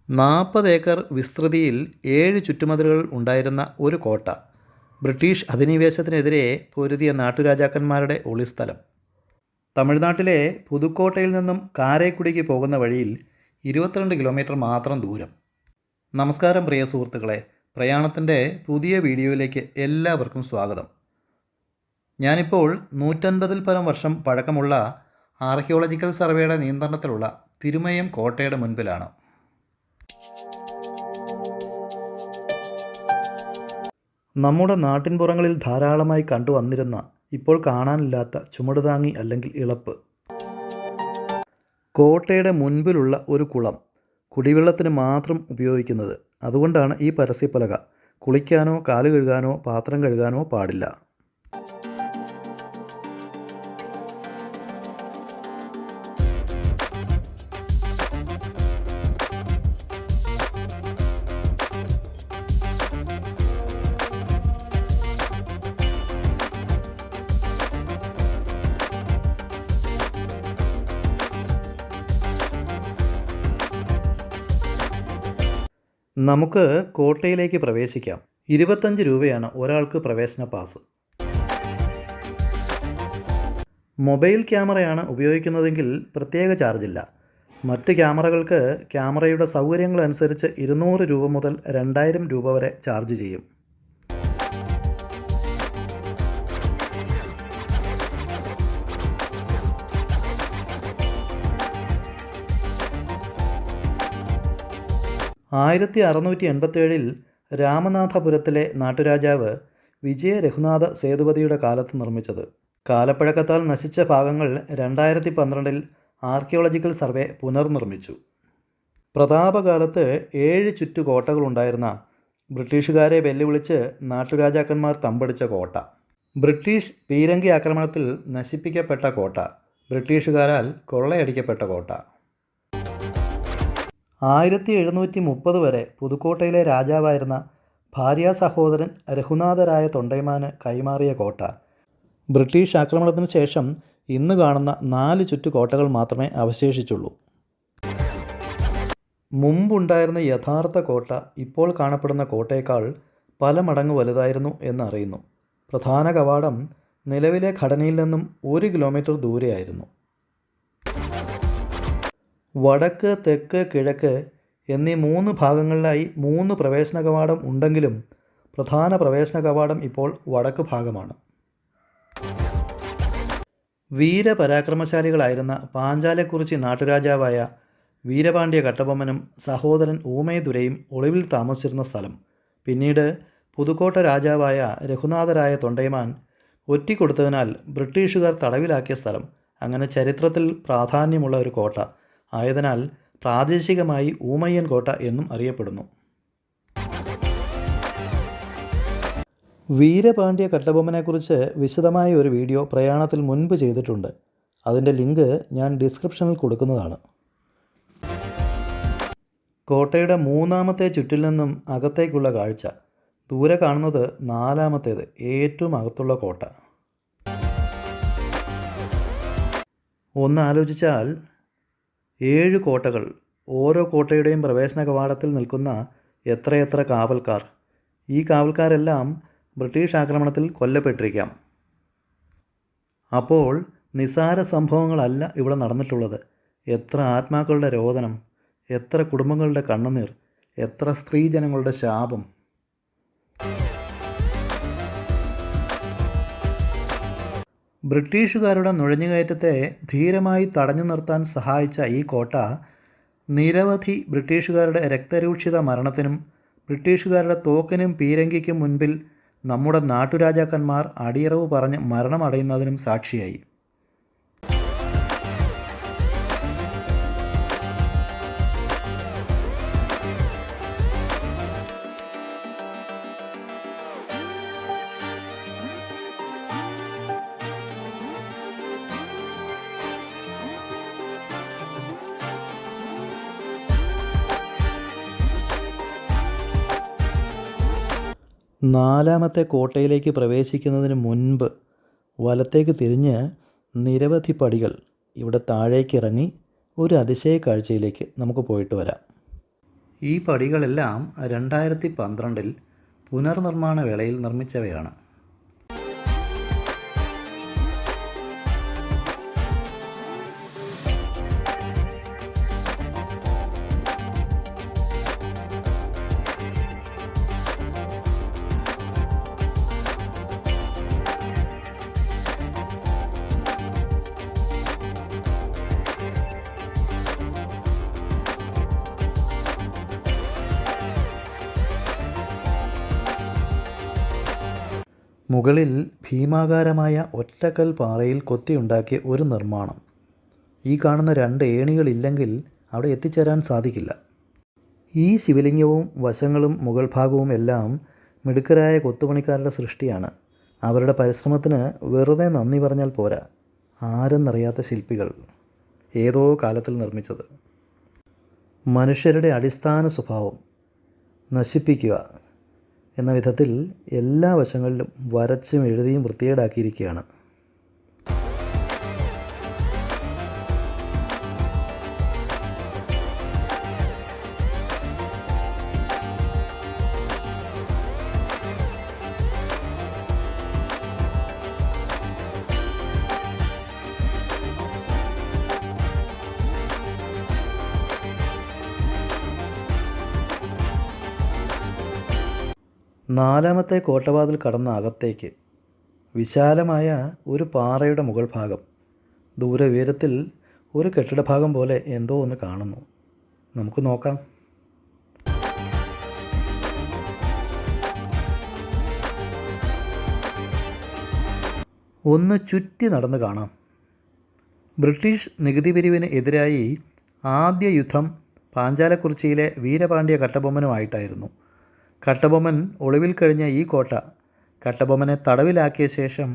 40 acre വിസ്തൃതിയിൽ 7 ചുറ്റുമതിലുകൾ ഉണ്ടായിരുന്ന ഒരു കോട്ട. ബ്രിട്ടീഷ് അധിനിവേശത്തിനെതിരെ പൊരുതിയ നാട്ടുരാജാക്കന്മാരുടെ ഒളിസ്ഥലം. തമിഴ്നാട്ടിലെ പുതുക്കോട്ടയിൽ നിന്നും കാരേക്കുടിക്ക് പോകുന്ന വഴിയിൽ 22 കിലോമീറ്റർ മാത്രം ദൂരം. നമസ്കാരം പ്രിയ സുഹൃത്തുക്കളെ, പ്രയാണത്തിൻ്റെ പുതിയ വീഡിയോയിലേക്ക് എല്ലാവർക്കും സ്വാഗതം. ഞാനിപ്പോൾ 150-ൽ പരം വർഷം പഴക്കമുള്ള ആർക്കിയോളജിക്കൽ സർവേയുടെ നിയന്ത്രണത്തിലുള്ള തിരുമയം കോട്ടയുടെ മുൻപിലാണ്. നമ്മുടെ നാട്ടിൻപുറങ്ങളിൽ ധാരാളമായി കണ്ടുവന്നിരുന്ന, ഇപ്പോൾ കാണാനില്ലാത്ത ചുമടുതാങ്ങി അല്ലെങ്കിൽ ഇളപ്പ്. കോട്ടയുടെ മുൻപിലുള്ള ഒരു കുളം, കുടിവെള്ളത്തിന് മാത്രം ഉപയോഗിക്കുന്നത്. അതുകൊണ്ടാണ് ഈ പരസ്യപ്പലക. കുളിക്കാനോ കാല് കഴുകാനോ പാത്രം കഴുകാനോ പാടില്ല. നമുക്ക് കോട്ടയിലേക്ക് പ്രവേശിക്കാം. 25 രൂപയാണ് ഒരാൾക്ക് പ്രവേശന പാസ്. മൊബൈൽ ക്യാമറയാണ് ഉപയോഗിക്കുന്നതെങ്കിൽ പ്രത്യേക ചാർജില്ല. മറ്റ് ക്യാമറകൾക്ക് ക്യാമറയുടെ സൗകര്യങ്ങളനുസരിച്ച് 200 രൂപ മുതൽ 2000 രൂപ വരെ ചാർജ് ചെയ്യും. ആയിരത്തി 687 രാമനാഥപുരത്തിലെ നാട്ടുരാജാവ് വിജയ രഘുനാഥ സേതുപതിയുടെ കാലത്ത് നിർമ്മിച്ചത്. കാലപ്പഴക്കത്താൽ നശിച്ച ഭാഗങ്ങൾ 2012 ആർക്കിയോളജിക്കൽ സർവേ പുനർനിർമ്മിച്ചു. പ്രതാപകാലത്ത് 7 ചുറ്റുകോട്ടകളുണ്ടായിരുന്ന, ബ്രിട്ടീഷുകാരെ വെല്ലുവിളിച്ച് നാട്ടുരാജാക്കന്മാർ തമ്പടിച്ച കോട്ട. ബ്രിട്ടീഷ് പീരങ്കി ആക്രമണത്തിൽ നശിപ്പിക്കപ്പെട്ട കോട്ട. ബ്രിട്ടീഷുകാരാൽ കൊള്ളയടിക്കപ്പെട്ട കോട്ട. 1730 വരെ പുതുക്കോട്ടയിലെ രാജാവായിരുന്ന ഭാര്യ സഹോദരൻ രഘുനാഥരായ തൊണ്ടൈമാന് കൈമാറിയ കോട്ട. ബ്രിട്ടീഷ് ആക്രമണത്തിന് ശേഷം ഇന്ന് കാണുന്ന 4 ചുറ്റുകോട്ടകൾ മാത്രമേ അവശേഷിച്ചുള്ളൂ. മുമ്പുണ്ടായിരുന്ന യഥാർത്ഥ കോട്ട ഇപ്പോൾ കാണപ്പെടുന്ന കോട്ടയേക്കാൾ പല മടങ്ങ് വലുതായിരുന്നു എന്നറിയുന്നു. പ്രധാന കവാടം നിലവിലെ ഘടനയിൽ നിന്നും 1 കിലോമീറ്റർ ദൂരെയായിരുന്നു. വടക്ക്, തെക്ക്, കിഴക്ക് എന്നീ 3 ഭാഗങ്ങളിലായി 3 പ്രവേശന കവാടം ഉണ്ടെങ്കിലും പ്രധാന പ്രവേശന കവാടം ഇപ്പോൾ വടക്ക് ഭാഗമാണ്. വീരപരാക്രമശാലികളായിരുന്ന പാഞ്ചാലക്കുറിച്ചി നാട്ടുരാജാവായ വീരപാണ്ഡ്യ കട്ടബൊമ്മനും സഹോദരൻ ഊമയദുരയും ഒളിവിൽ താമസിച്ചിരുന്ന സ്ഥലം. പിന്നീട് പുതുക്കോട്ട രാജാവായ രഘുനാഥരായ തൊണ്ടൈമാൻ ഒറ്റിക്കൊടുത്തതിനാൽ ബ്രിട്ടീഷുകാർ തടവിലാക്കിയ സ്ഥലം. അങ്ങനെ ചരിത്രത്തിൽ പ്രാധാന്യമുള്ള ഒരു കോട്ട ആയതിനാൽ പ്രാദേശികമായി ഊമയ്യൻ കോട്ട എന്നും അറിയപ്പെടുന്നു. വീരപാണ്ഡ്യ കട്ടബൊമ്മനെക്കുറിച്ച് വിശദമായ ഒരു വീഡിയോ പ്രയാണത്തിൽ മുൻപ് ചെയ്തിട്ടുണ്ട്. അതിൻ്റെ ലിങ്ക് ഞാൻ ഡിസ്ക്രിപ്ഷനിൽ കൊടുക്കുന്നതാണ്. കോട്ടയുടെ 3ാമത്തെ ചുറ്റിൽ നിന്നും അകത്തേക്കുള്ള കാഴ്ച. ദൂരെ കാണുന്നത് 4ാമത്തേത്, ഏറ്റവും അകത്തുള്ള കോട്ട. ഒന്ന് ആലോചിച്ചാൽ 7 കോട്ടകൾ, ഓരോ കോട്ടയുടെയും പ്രവേശന കവാടത്തിൽ നിൽക്കുന്ന എത്രയെത്ര കാവൽക്കാർ. ഈ കാവൽക്കാരെല്ലാം ബ്രിട്ടീഷ് ആക്രമണത്തിൽ കൊല്ലപ്പെട്ടിരിക്കാം. അപ്പോൾ നിസാര സംഭവങ്ങളല്ല ഇവിടെ നടന്നിട്ടുള്ളത്. എത്ര ആത്മാക്കളുടെ രോദനം, എത്ര കുടുംബങ്ങളുടെ കണ്ണുനീർ, എത്ര സ്ത്രീജനങ്ങളുടെ ശാപം. ബ്രിട്ടീഷുകാരുടെ നുഴഞ്ഞുകയറ്റത്തെ ധീരമായി തടഞ്ഞു നിർത്താൻ സഹായിച്ച ഈ കോട്ട നിരവധി ബ്രിട്ടീഷുകാരുടെ രക്തരൂക്ഷിത മരണത്തിനും ബ്രിട്ടീഷുകാരുടെ തോക്കിനും പീരങ്കിക്കും മുൻപിൽ നമ്മുടെ നാട്ടുരാജാക്കന്മാർ അടിയറവ് പറഞ്ഞ് മരണമടയുന്നതിനും സാക്ഷിയായി. നാലാമത്തെ കോട്ടയിലേക്ക് പ്രവേശിക്കുന്നതിന് മുൻപ് വലത്തേക്ക് തിരിഞ്ഞ് നിരവധി പടികൾ. ഇവിടെ താഴേക്ക് ഇറങ്ങി ഒരു അതിശയ കാഴ്ചയിലേക്ക് നമുക്ക് പോയിട്ട് വരാം. ഈ പടികളെല്ലാം 2012 പുനർനിർമ്മാണ വേളയിൽ നിർമ്മിച്ചവയാണ്. മുകളിൽ ഭീമാകാരമായ ഒറ്റക്കൽ പാറയിൽ കൊത്തിയുണ്ടാക്കിയ ഒരു നിർമ്മാണം. ഈ കാണുന്ന 2 ഏണികളില്ലെങ്കിൽ അവിടെ എത്തിച്ചേരാൻ സാധിക്കില്ല. ഈ ശിവലിംഗവും വശങ്ങളും മുകൾ ഭാഗവും എല്ലാം മിടുക്കരായ കൊത്തുപണിക്കാരുടെ സൃഷ്ടിയാണ്. അവരുടെ പരിശ്രമത്തിന് വെറുതെ നന്ദി പറഞ്ഞാൽ പോരാ. ആരെന്നറിയാത്ത ശില്പികൾ ഏതോ കാലത്തിൽ നിർമ്മിച്ചത്. മനുഷ്യരുടെ അടിസ്ഥാന സ്വഭാവം നശിപ്പിക്കുക എന്ന വിധത്തിൽ എല്ലാ വശങ്ങളിലും വരച്ചും എഴുതിയും വൃത്തികേടാക്കിയിരിക്കുകയാണ്. നാലാമത്തെ കോട്ടവാതിൽ കടന്ന അകത്തേക്ക് വിശാലമായ ഒരു പാറയുടെ മുകൾ ഭാഗം. ദൂരെ ഉയരത്തിൽ ഒരു കെട്ടിടഭാഗം പോലെ എന്തോ ഒന്ന് കാണുന്നു. നമുക്ക് നോക്കാം. ഒന്ന് ചുറ്റി നടന്ന് കാണാം. ബ്രിട്ടീഷ് നികുതി പിരിവിന് എതിരായി ആദ്യ യുദ്ധം പാഞ്ചാലക്കുറിച്ചിയിലെ വീരപാണ്ഡ്യ കട്ടബൊമ്മനുമായിട്ടായിരുന്നു. കട്ടബൊമ്മൻ ഒളിവിൽ കഴിഞ്ഞ ഈ കോട്ട കട്ടബൊമ്മനെ തടവിലാക്കിയ ശേഷം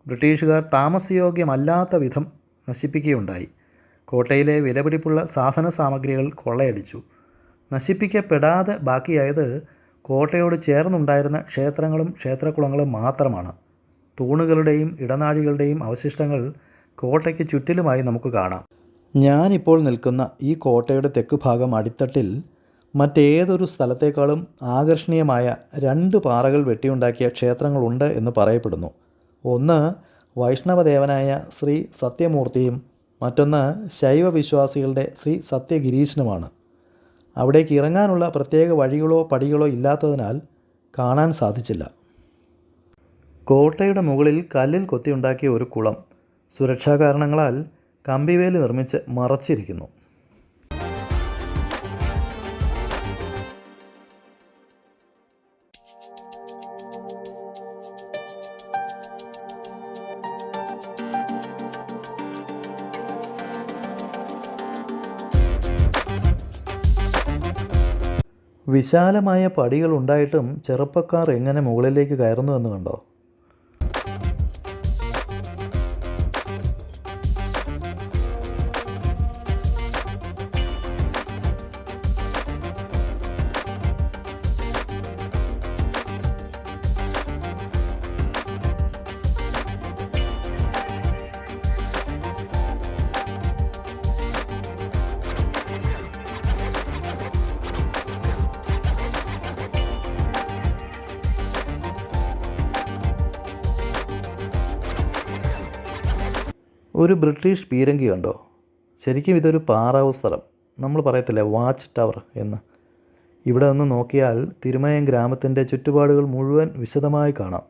ബ്രിട്ടീഷുകാർ താമസയോഗ്യമല്ലാത്ത വിധം നശിപ്പിക്കുകയുണ്ടായി. കോട്ടയിലെ വിലപിടിപ്പുള്ള സാധന സാമഗ്രികൾ കൊള്ളയടിച്ചു. നശിപ്പിക്കപ്പെടാതെ ബാക്കിയായത് കോട്ടയോട് ചേർന്നുണ്ടായിരുന്ന ക്ഷേത്രങ്ങളും ക്ഷേത്രക്കുളങ്ങളും മാത്രമാണ്. തൂണുകളുടെയും ഇടനാഴികളുടെയും അവശിഷ്ടങ്ങൾ കോട്ടയ്ക്ക് ചുറ്റിലുമായി നമുക്ക് കാണാം. ഞാനിപ്പോൾ നിൽക്കുന്ന ഈ കോട്ടയുടെ തെക്ക് ഭാഗം അടിത്തട്ടിൽ മറ്റേതൊരു സ്ഥലത്തേക്കാളും ആകർഷണീയമായ 2 പാറകൾ വെട്ടിയുണ്ടാക്കിയ ക്ഷേത്രങ്ങളുണ്ട് എന്ന് പറയപ്പെടുന്നു. ഒന്ന് വൈഷ്ണവദേവനായ ശ്രീ സത്യമൂർത്തിയും മറ്റൊന്ന് ശൈവവിശ്വാസികളുടെ ശ്രീ സത്യഗിരീശനുമാണ്. അവിടേക്ക് ഇറങ്ങാനുള്ള പ്രത്യേക വഴികളോ പടികളോ ഇല്ലാത്തതിനാൽ കാണാൻ സാധിച്ചില്ല. കോട്ടയുടെ മുകളിൽ കല്ലിൽ കൊത്തിയുണ്ടാക്കിയ ഒരു കുളം സുരക്ഷാ കാരണങ്ങളാൽ കമ്പിവേലി നിർമ്മിച്ച് മറച്ചിരിക്കുന്നു. വിശാലമായ പടികൾ ഉണ്ടായിട്ടും ചെറുപ്പക്കാർ എങ്ങനെ മുകളിലേക്ക് കയറുന്നുവെന്ന് കണ്ടോ? ഒരു ബ്രിട്ടീഷ് പീരങ്കി കണ്ടോ? ശരിക്കും ഇതൊരു പാറാവ് സ്ഥലം. നമ്മൾ പറയത്തില്ലേ വാച്ച് ടവർ എന്ന്. ഇവിടെ നിന്ന് നോക്കിയാൽ തിരുമയം ഗ്രാമത്തിൻ്റെ ചുറ്റുപാടുകൾ മുഴുവൻ വിശദമായി കാണാം.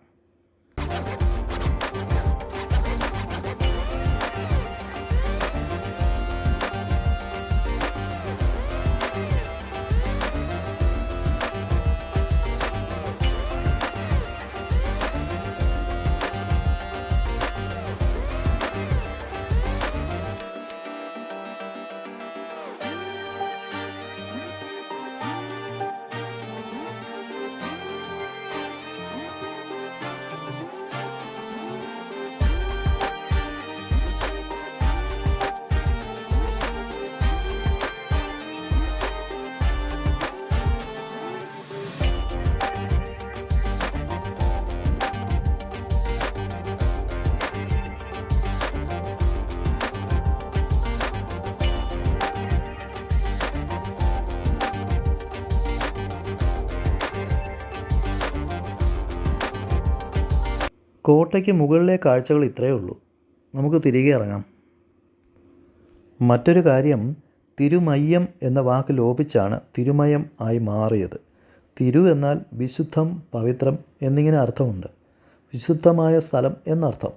കോട്ടയ്ക്ക് മുകളിലെ കാഴ്ചകൾ ഇത്രയേ ഉള്ളൂ. നമുക്ക് തിരികെ ഇറങ്ങാം. മറ്റൊരു കാര്യം, തിരുമയ്യം എന്ന വാക്ക് ലോപിച്ചാണ് തിരുമയം ആയി മാറിയത്. തിരു എന്നാൽ വിശുദ്ധം, പവിത്രം എന്നിങ്ങനെ അർത്ഥമുണ്ട്. വിശുദ്ധമായ സ്ഥലം എന്നർത്ഥം.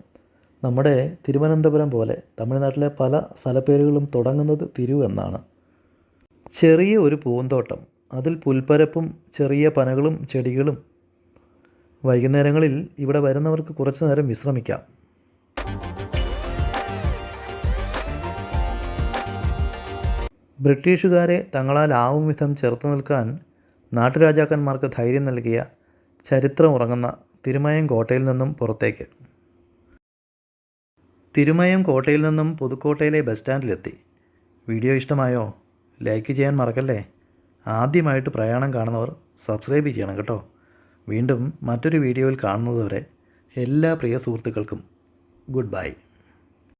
നമ്മുടെ തിരുവനന്തപുരം പോലെ തമിഴ്നാട്ടിലെ പല സ്ഥലപ്പേരുകളും തുടങ്ങുന്നത് തിരു എന്നാണ്. ചെറിയ ഒരു പൂന്തോട്ടം, അതിൽ പുൽപ്പരപ്പും ചെറിയ പനകളും ചെടികളും. വൈകുന്നേരങ്ങളിൽ ഇവിടെ വരുന്നവർക്ക് കുറച്ചു നേരം വിശ്രമിക്കാം. ബ്രിട്ടീഷുകാരെ തങ്ങളാലാവും വിധം ചെറുത്തു നിൽക്കാൻ നാട്ടുരാജാക്കന്മാർക്ക് ധൈര്യം നൽകിയ ചരിത്രം ഉറങ്ങുന്ന തിരുമയം കോട്ടയിൽ നിന്നും പുറത്തേക്ക്. തിരുമയം കോട്ടയിൽ നിന്നും പുതുക്കോട്ടയിലെ ബസ് സ്റ്റാൻഡിലെത്തി. വീഡിയോ ഇഷ്ടമായോ? ലൈക്ക് ചെയ്യാൻ മറക്കല്ലേ. ആദ്യമായിട്ട് പ്രയാണം കാണുന്നവർ സബ്സ്ക്രൈബ് ചെയ്യണം കേട്ടോ. വീണ്ടും മറ്റൊരു വീഡിയോയിൽ കാണുന്നതുവരെ എല്ലാ പ്രിയ സുഹൃത്തുക്കൾക്കും ഗുഡ് ബൈ.